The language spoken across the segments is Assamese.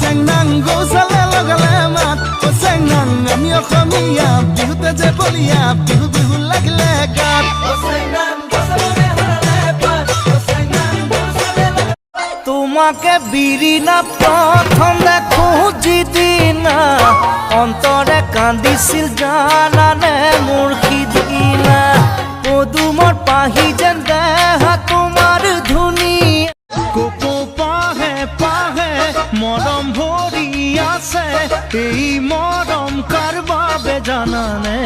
চেংনাং গৌচালে লগালে মাত ও চেংনাং আমি অসমীয়া বিহুতে যে বলিয়া বিহু বিহু লাগিলে গাত তোমাকে বিৰি না প্ৰথম দেখো যিদিনা অন্তৰে কান্দিছিল জানানে মোৰ সিদিনা পদুমৰ পাহি যেন দেহা তোমাৰ ধুনী কোকো পাহে পাহে মৰম ভৰি আছে এই মৰম কাৰ বাবে জানানে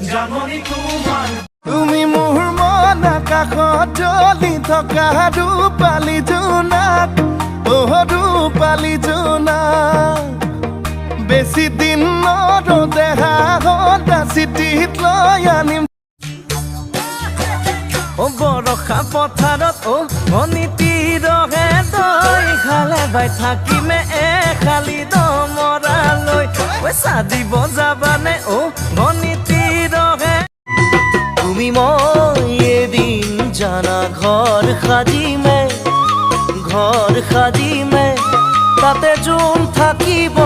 জাননী তোমাৰ তুমি মোৰ মন আকাশত জ্বলি থকা ৰূপালী জোনাক ৰূপালী জোনাক বেছি দিন নৰদেহা সদা চিঠিত লৈ আনিম বৰষা পথাৰত ভনীতি ৰহে দৈ খালে বাই থাকিমে খালি দমৰালৈ পইচা দিব যাবানে ভনীতি ৰহে তুমি মই এদিন জানা ঘৰ সাজিমে তাতে জোন থাকিব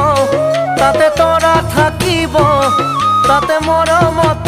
তাতে তৰা থাকিব তাতে মৰমতে